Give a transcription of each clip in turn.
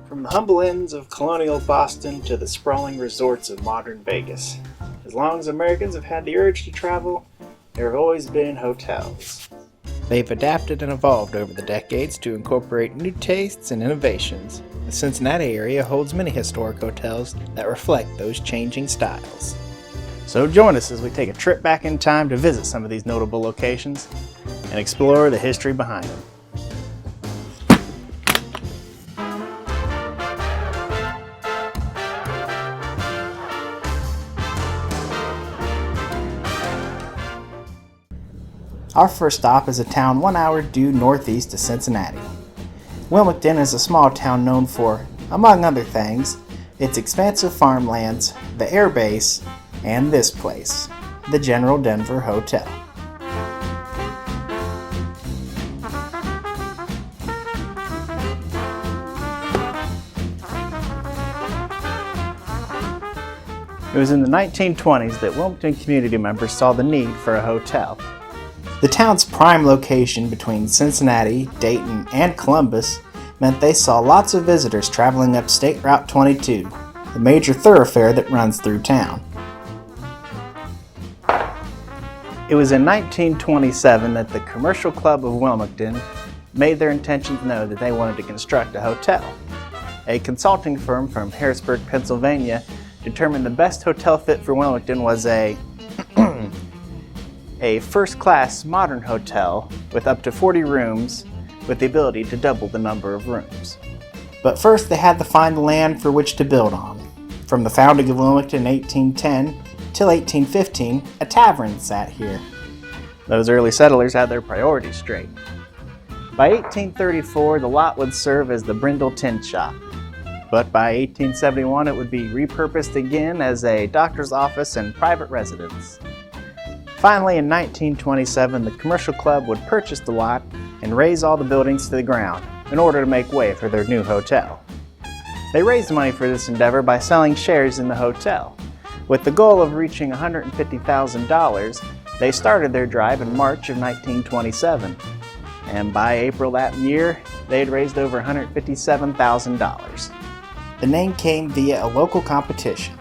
From the humble inns of colonial Boston to the sprawling resorts of modern Vegas, as long as Americans have had the urge to travel, there have always been hotels. They've adapted and evolved over the decades to incorporate new tastes and innovations. The Cincinnati area holds many historic hotels that reflect those changing styles. So join us as we take a trip back in time to visit some of these notable locations and explore the history behind them. Our first stop is a town 1 hour due northeast of Cincinnati. Wilmington is a small town known for, among other things, its expansive farmlands, the air base, and this place, the General Denver Hotel. It was in the 1920s that Wilmington community members saw the need for a hotel. The town's prime location between Cincinnati, Dayton, and Columbus meant they saw lots of visitors traveling up State Route 22, the major thoroughfare that runs through town. It was in 1927 that the Commercial Club of Wilmington made their intentions known that they wanted to construct a hotel. A consulting firm from Harrisburg, Pennsylvania, determined the best hotel fit for Wilmington was a first-class modern hotel with up to 40 rooms with the ability to double the number of rooms. But first they had to find the land for which to build on. From the founding of Wilmington in 1810 till 1815, a tavern sat here. Those early settlers had their priorities straight. By 1834, the lot would serve as the Brindle Tin Shop. But by 1871, it would be repurposed again as a doctor's office and private residence. Finally, in 1927, the Commercial Club would purchase the lot and raise all the buildings to the ground in order to make way for their new hotel. They raised money for this endeavor by selling shares in the hotel. With the goal of reaching $150,000, they started their drive in March of 1927, and by April that year, they had raised over $157,000. The name came via a local competition.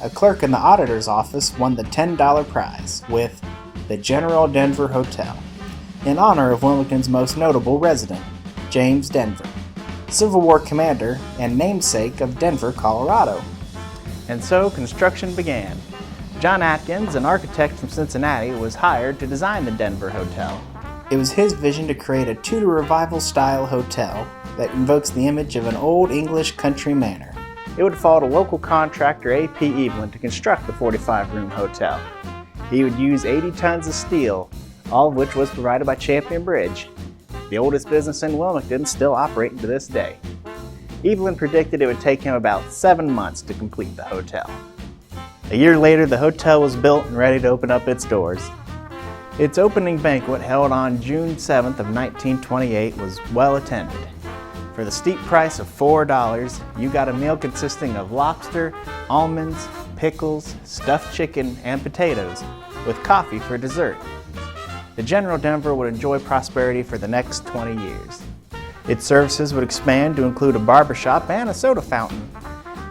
A clerk in the auditor's office won the $10 prize with the General Denver Hotel, in honor of Wilmington's most notable resident, James Denver, Civil War commander and namesake of Denver, Colorado. And so construction began. John Atkins, an architect from Cincinnati, was hired to design the Denver Hotel. It was his vision to create a Tudor Revival-style hotel that invokes the image of an old English country manor. It would fall to local contractor A.P. Evelyn to construct the 45-room hotel. He would use 80 tons of steel, all of which was provided by Champion Bridge, the oldest business in Wilmington still operating to this day. Evelyn predicted it would take him about 7 months to complete the hotel. A year later, the hotel was built and ready to open up its doors. Its opening banquet, held on June 7th of 1928, was well attended. For the steep price of $4, you got a meal consisting of lobster, almonds, pickles, stuffed chicken, and potatoes, with coffee for dessert. The General Denver would enjoy prosperity for the next 20 years. Its services would expand to include a barbershop and a soda fountain.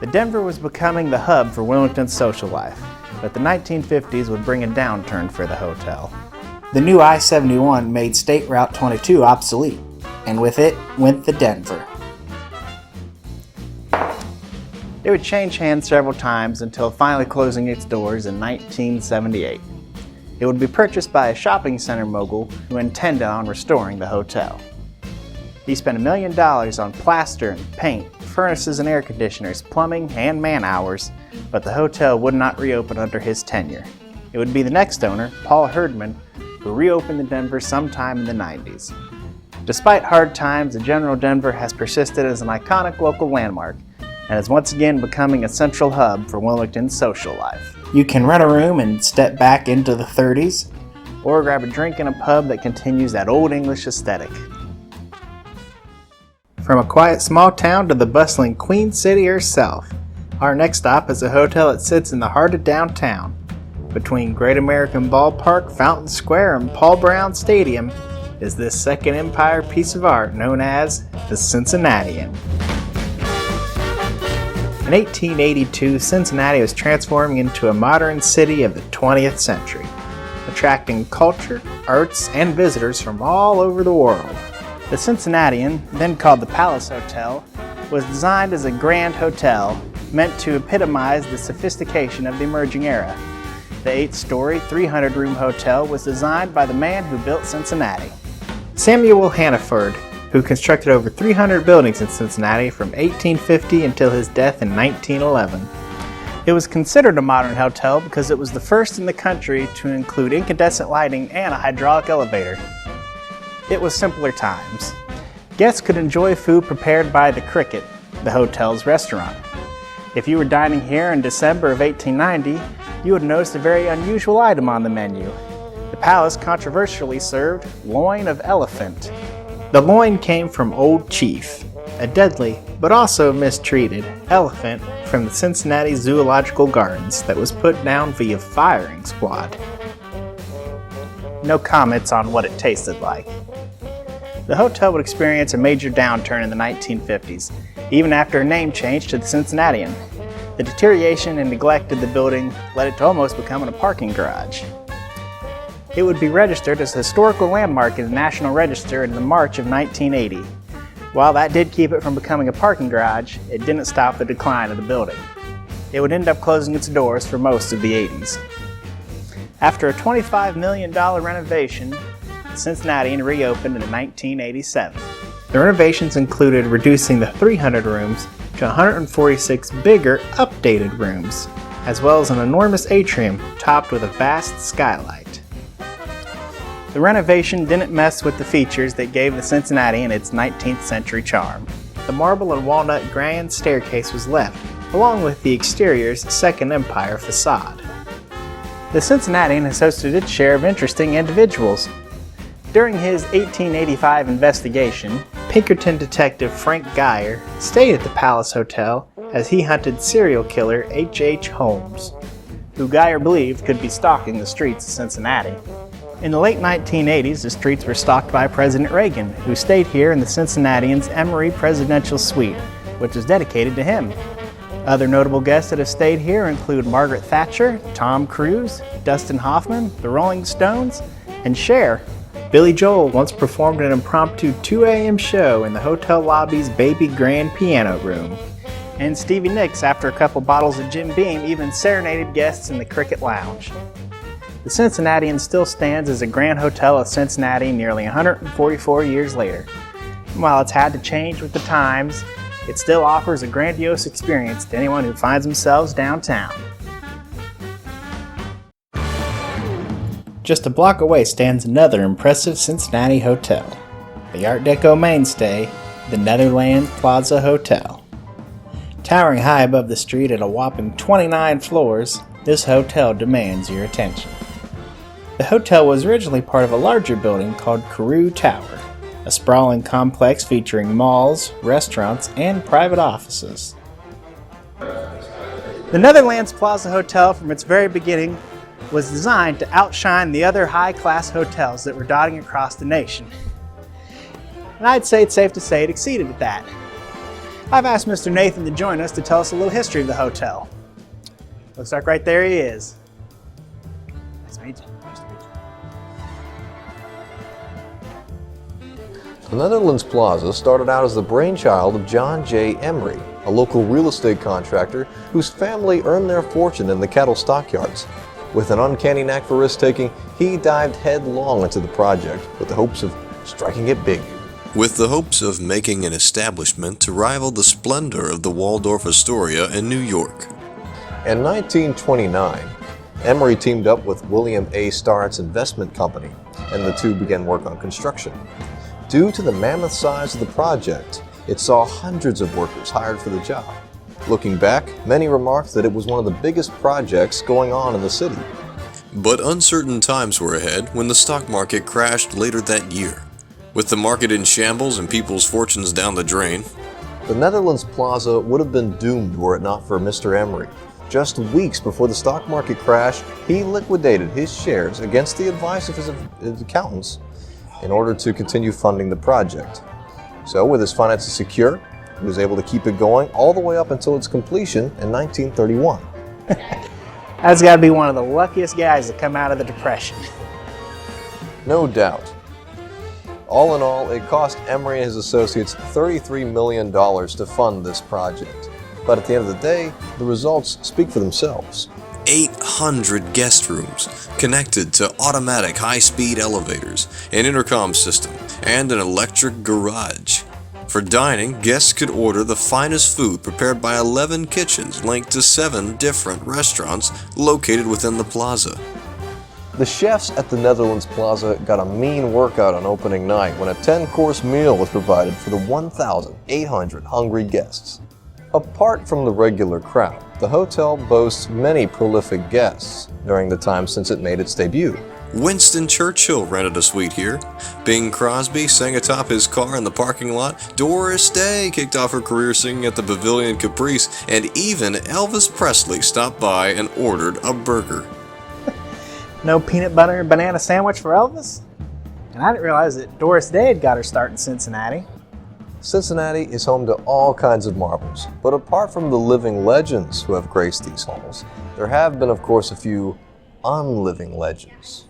The Denver was becoming the hub for Wilmington's social life, but the 1950s would bring a downturn for the hotel. The new I-71 made State Route 22 obsolete, and with it went the Denver. It would change hands several times until finally closing its doors in 1978. It would be purchased by a shopping center mogul who intended on restoring the hotel. He spent $1 million on plaster and paint, furnaces and air conditioners, plumbing, and man-hours, but the hotel would not reopen under his tenure. It would be the next owner, Paul Herdman, who reopened the Denver sometime in the 90s. Despite hard times, the General Denver has persisted as an iconic local landmark and is once again becoming a central hub for Wilmington's social life. You can rent a room and step back into the 30s, or grab a drink in a pub that continues that old English aesthetic. From a quiet small town to the bustling Queen City herself, our next stop is a hotel that sits in the heart of downtown. Between Great American Ballpark, Fountain Square, and Paul Brown Stadium is this Second Empire piece of art known as the Cincinnatian. In 1882, Cincinnati was transforming into a modern city of the 20th century, attracting culture, arts, and visitors from all over the world. The Cincinnatian, then called the Palace Hotel, was designed as a grand hotel meant to epitomize the sophistication of the emerging era. The 8-story, 300-room hotel was designed by the man who built Cincinnati, Samuel Hannaford, who constructed over 300 buildings in Cincinnati from 1850 until his death in 1911. It was considered a modern hotel because it was the first in the country to include incandescent lighting and a hydraulic elevator. It was simpler times. Guests could enjoy food prepared by the Cricket, the hotel's restaurant. If you were dining here in December of 1890, you would notice a very unusual item on the menu. The palace controversially served loin of elephant. The loin came from Old Chief, a deadly, but also mistreated, elephant from the Cincinnati Zoological Gardens that was put down via firing squad. No comments on what it tasted like. The hotel would experience a major downturn in the 1950s, even after a name change to the Cincinnatian. The deterioration and neglect of the building led it to almost becoming a parking garage. It would be registered as a historical landmark in the National Register in the March of 1980. While that did keep it from becoming a parking garage, it didn't stop the decline of the building. It would end up closing its doors for most of the 80s. After a $25 million renovation, the Cincinnatian reopened in 1987. The renovations included reducing the 300 rooms to 146 bigger, updated rooms, as well as an enormous atrium topped with a vast skylight. The renovation didn't mess with the features that gave the Cincinnatian its 19th century charm. The marble and walnut grand staircase was left, along with the exterior's Second Empire facade. The Cincinnatian has hosted its share of interesting individuals. During his 1885 investigation, Pinkerton detective Frank Geyer stayed at the Palace Hotel as he hunted serial killer H.H. Holmes, who Geyer believed could be stalking the streets of Cincinnati. In the late 1980s, the streets were stalked by President Reagan, who stayed here in the Cincinnatian's Emory Presidential Suite, which was dedicated to him. Other notable guests that have stayed here include Margaret Thatcher, Tom Cruise, Dustin Hoffman, the Rolling Stones, and Cher. Billy Joel once performed an impromptu 2 a.m. show in the hotel lobby's baby grand piano room. And Stevie Nicks, after a couple bottles of Jim Beam, even serenaded guests in the Cricket Lounge. The Cincinnatian still stands as a grand hotel of Cincinnati nearly 144 years later. And while it's had to change with the times, it still offers a grandiose experience to anyone who finds themselves downtown. Just a block away stands another impressive Cincinnati hotel, the Art Deco mainstay, the Netherlands Plaza Hotel. Towering high above the street at a whopping 29 floors, this hotel demands your attention. The hotel was originally part of a larger building called Carew Tower, a sprawling complex featuring malls, restaurants, and private offices. The Netherlands Plaza Hotel, from its very beginning, was designed to outshine the other high-class hotels that were dotting across the nation. And I'd say it's safe to say it exceeded at that. I've asked Mr. Nathan to join us to tell us a little history of the hotel. Looks like right there he is. Nice to meet you. The Netherlands Plaza started out as the brainchild of John J. Emery, a local real estate contractor whose family earned their fortune in the cattle stockyards. With an uncanny knack for risk-taking, he dived headlong into the project with the hopes of striking it big. With the hopes of making an establishment to rival the splendor of the Waldorf Astoria in New York. In 1929, Emery teamed up with William A. Starrett's investment company, and the two began work on construction. Due to the mammoth size of the project, it saw hundreds of workers hired for the job. Looking back, many remarked that it was one of the biggest projects going on in the city. But uncertain times were ahead when the stock market crashed later that year. With the market in shambles and people's fortunes down the drain, The Netherlands Plaza would have been doomed were it not for Mr. Emery. Just weeks before the stock market crash, he liquidated his shares against the advice of his accountants in order to continue funding the project. So with his finances secure, He was able to keep it going all the way up until its completion in 1931. That's got to be one of the luckiest guys to come out of the Depression. No doubt. All in all, it cost Emery and his associates $33 million to fund this project. But at the end of the day, the results speak for themselves. 800 guest rooms connected to automatic high-speed elevators, an intercom system, and an electric garage. For dining, guests could order the finest food prepared by 11 kitchens linked to 7 different restaurants located within the plaza. The chefs at the Netherlands Plaza got a mean workout on opening night when a 10-course meal was provided for the 1,800 hungry guests. Apart from the regular crowd, the hotel boasts many prolific guests during the time since it made its debut. Winston Churchill rented a suite here. Bing Crosby sang atop his car in the parking lot. Doris Day kicked off her career singing at the Pavilion Caprice, and even Elvis Presley stopped by and ordered a burger. No peanut butter and banana sandwich for Elvis? And I didn't realize that Doris Day had got her start in Cincinnati. Cincinnati is home to all kinds of marvels, but apart from the living legends who have graced these halls, there have been, of course, a few unliving legends.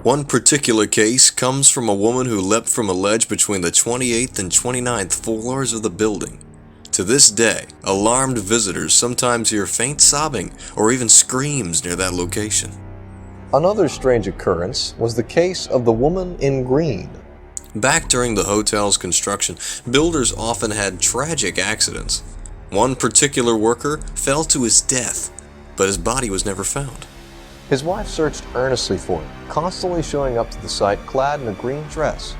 One particular case comes from a woman who leapt from a ledge between the 28th and 29th floors of the building. To this day, alarmed visitors sometimes hear faint sobbing or even screams near that location. Another strange occurrence was the case of the woman in green. Back during the hotel's construction, builders often had tragic accidents. One particular worker fell to his death, but his body was never found. His wife searched earnestly for him, constantly showing up to the site clad in a green dress.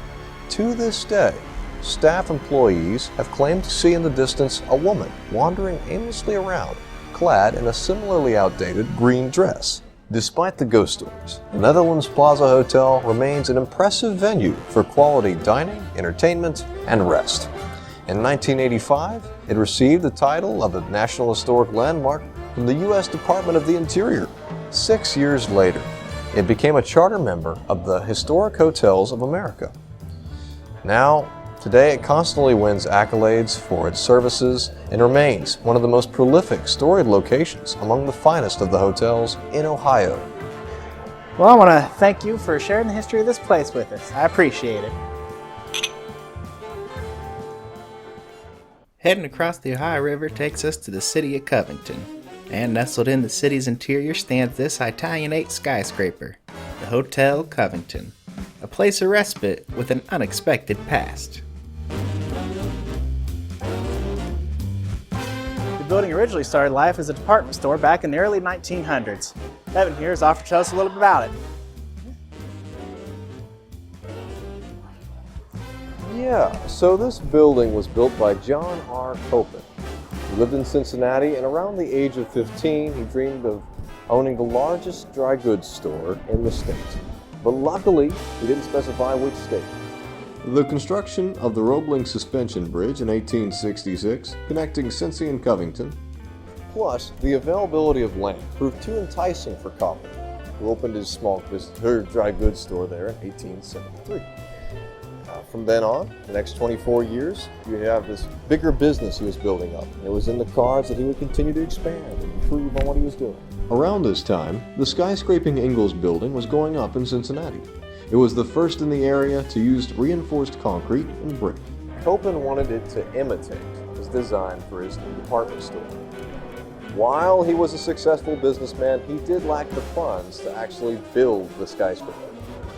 To this day, staff employees have claimed to see in the distance a woman wandering aimlessly around, clad in a similarly outdated green dress. Despite the ghost stories, the Netherlands Plaza Hotel remains an impressive venue for quality dining, entertainment, and rest. In 1985, it received the title of a National Historic Landmark from the U.S. Department of the Interior. 6 years later, it became a charter member of the Historic Hotels of America. Now, today it constantly wins accolades for its services and remains one of the most prolific storied locations among the finest of the hotels in Ohio. Well, I want to thank you for sharing the history of this place with us. I appreciate it. Heading across the Ohio River takes us to the city of Covington. And nestled in the city's interior stands this Italianate skyscraper, the Hotel Covington, a place of respite with an unexpected past. The building originally started life as a department store back in the early 1900s. Evan here is offered to tell us a little bit about it. Yeah, so this building was built by John R. Copen. He lived in Cincinnati, and around the age of 15, he dreamed of owning the largest dry goods store in the state. But luckily, he didn't specify which state. The construction of the Roebling Suspension Bridge in 1866, connecting Cincy and Covington, plus the availability of land, proved too enticing for Copen, who opened his dry goods store there in 1873. From then on, the next 24 years, you have this bigger business he was building up. It was in the cards that he would continue to expand and improve on what he was doing. Around this time, the skyscraping Ingalls building was going up in Cincinnati. It was the first in the area to use reinforced concrete and brick. Copen wanted it to imitate his design for his new department store. While he was a successful businessman, he did lack the funds to actually build the skyscraper.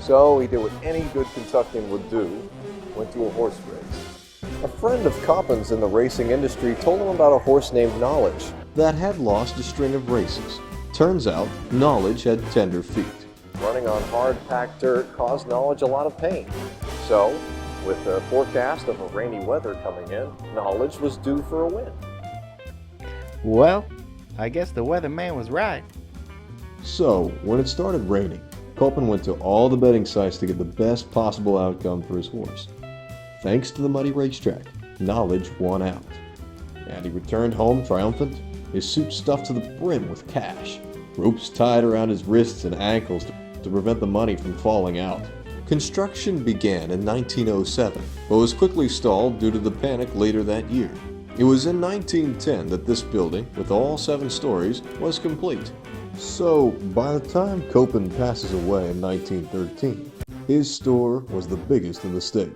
So he did what any good Kentuckian would do, went to a horse race. A friend of Copen's in the racing industry told him about a horse named Knowledge that had lost a string of races. Turns out, Knowledge had tender feet. Running on hard-packed dirt caused Knowledge a lot of pain. So, with the forecast of a rainy weather coming in, Knowledge was due for a win. Well, I guess the weatherman was right. So, when it started raining, Copen went to all the betting sites to get the best possible outcome for his horse. Thanks to the muddy racetrack, Knowledge won out. And he returned home triumphant, his suit stuffed to the brim with cash, ropes tied around his wrists and ankles to prevent the money from falling out. Construction began in 1907, but was quickly stalled due to the panic later that year. It was in 1910 that this building, with all 7 stories, was complete. So, by the time Copen passes away in 1913, his store was the biggest in the state.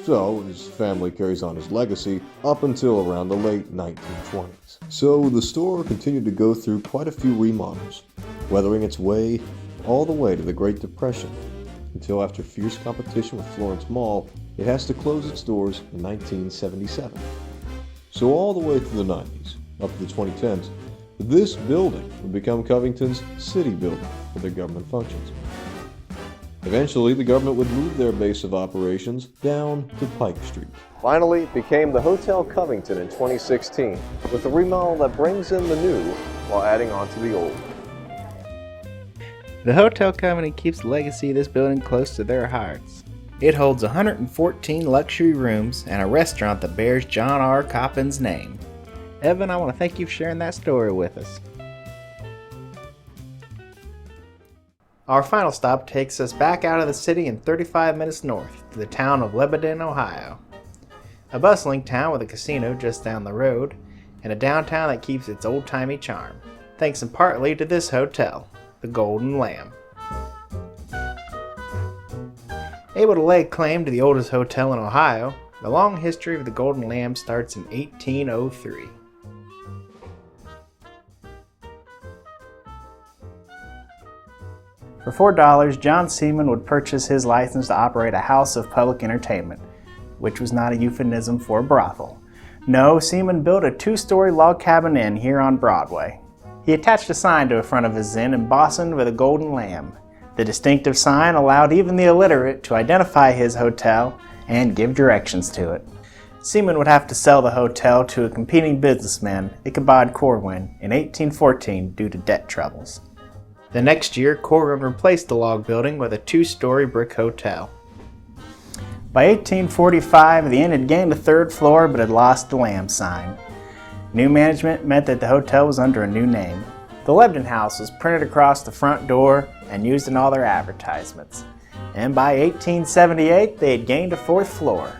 So, his family carries on his legacy up until around the late 1920s. So, the store continued to go through quite a few remodels, weathering its way all the way to the Great Depression, until after fierce competition with Florence Mall, it has to close its doors in 1977. So all the way through the 90s, up to the 2010s, this building would become Covington's city building for their government functions. Eventually, the government would move their base of operations down to Pike Street. Finally, it became the Hotel Covington in 2016, with a remodel that brings in the new while adding on to the old. The Hotel Covington keeps the legacy of this building close to their hearts. It holds 114 luxury rooms and a restaurant that bears John R. Coppen's name. Evan, I want to thank you for sharing that story with us. Our final stop takes us back out of the city and 35 minutes north to the town of Lebanon, Ohio. A bustling town with a casino just down the road and a downtown that keeps its old-timey charm, thanks in partly to this hotel, the Golden Lamb. Able to lay claim to the oldest hotel in Ohio, the long history of the Golden Lamb starts in 1803. For $4, John Seaman would purchase his license to operate a house of public entertainment, which was not a euphemism for a brothel. No, Seaman built a 2-story log cabin inn here on Broadway. He attached a sign to the front of his inn embossed with a golden lamb. The distinctive sign allowed even the illiterate to identify his hotel and give directions to it. Seaman would have to sell the hotel to a competing businessman, Ichabod Corwin, in 1814 due to debt troubles. The next year, Corwin replaced the log building with a 2-story brick hotel. By 1845, the inn had gained a 3rd floor but had lost the lamb sign. New management meant that the hotel was under a new name. The Lebanon House was printed across the front door and used in all their advertisements. And by 1878, they had gained a 4th floor.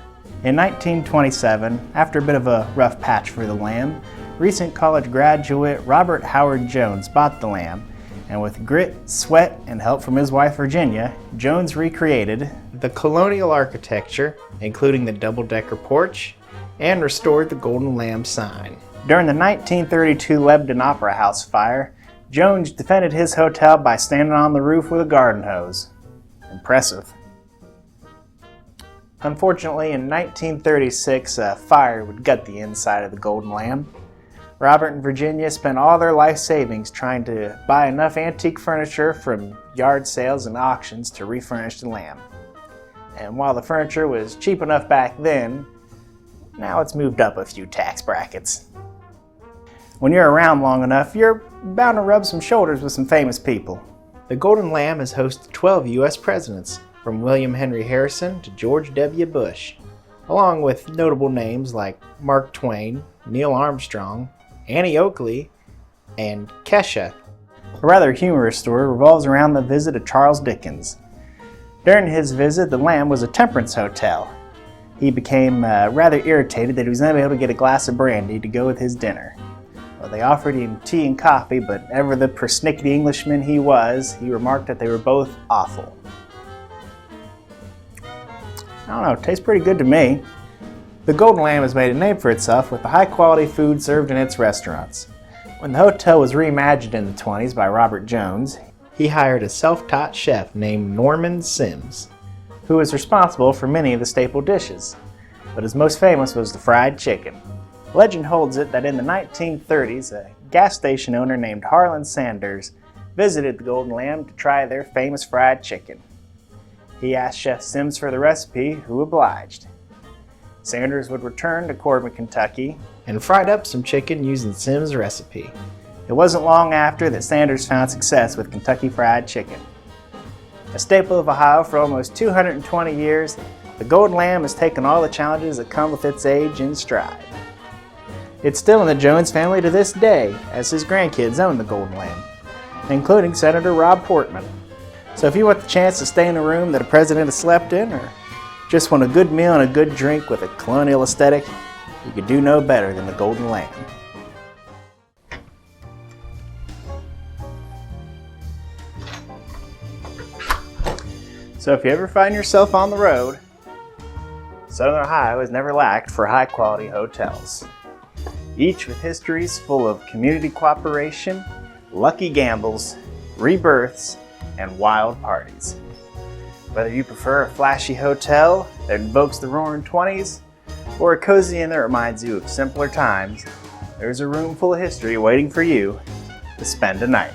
In 1927, after a bit of a rough patch for the Lamb, recent college graduate Robert Howard Jones bought the Lamb, and with grit, sweat, and help from his wife Virginia, Jones recreated the colonial architecture, including the double-decker porch, and restored the Golden Lamb sign. During the 1932 Lebanon Opera House fire, Jones defended his hotel by standing on the roof with a garden hose. Impressive. Unfortunately, in 1936, a fire would gut the inside of the Golden Lamb. Robert and Virginia spent all their life savings trying to buy enough antique furniture from yard sales and auctions to refurnish the Lamb. And while the furniture was cheap enough back then, now it's moved up a few tax brackets. When you're around long enough, you're bound to rub some shoulders with some famous people. The Golden Lamb has hosted 12 U.S. presidents, from William Henry Harrison to George W. Bush, along with notable names like Mark Twain, Neil Armstrong, Annie Oakley, and Kesha. A rather humorous story revolves around the visit of Charles Dickens. During his visit, the Lamb was a temperance hotel. He became rather irritated that he was unable to get a glass of brandy to go with his dinner. Well, they offered him tea and coffee, but ever the persnickety Englishman he was, he remarked that they were both awful. I don't know, it tastes pretty good to me. The Golden Lamb has made a name for itself with the high-quality food served in its restaurants. When the hotel was reimagined in the 20s by Robert Jones, he hired a self-taught chef named Norman Sims, who was responsible for many of the staple dishes, but his most famous was the fried chicken. Legend holds it that in the 1930s, a gas station owner named Harlan Sanders visited the Golden Lamb to try their famous fried chicken. He asked Chef Sims for the recipe, who obliged. Sanders would return to Corbin, Kentucky, and fried up some chicken using Sims' recipe. It wasn't long after that Sanders found success with Kentucky Fried Chicken. A staple of Ohio for almost 220 years, the Golden Lamb has taken all the challenges that come with its age in stride. It's still in the Jones family to this day, as his grandkids own the Golden Lamb, including Senator Rob Portman. So if you want the chance to stay in a room that a president has slept in, or just want a good meal and a good drink with a colonial aesthetic, you could do no better than the Golden Lamb. So if you ever find yourself on the road, Southern Ohio has never lacked for high-quality hotels, each with histories full of community cooperation, lucky gambles, rebirths, and wild parties. Whether you prefer a flashy hotel that invokes the roaring 20s, or a cozy inn that reminds you of simpler times, there's a room full of history waiting for you to spend a night.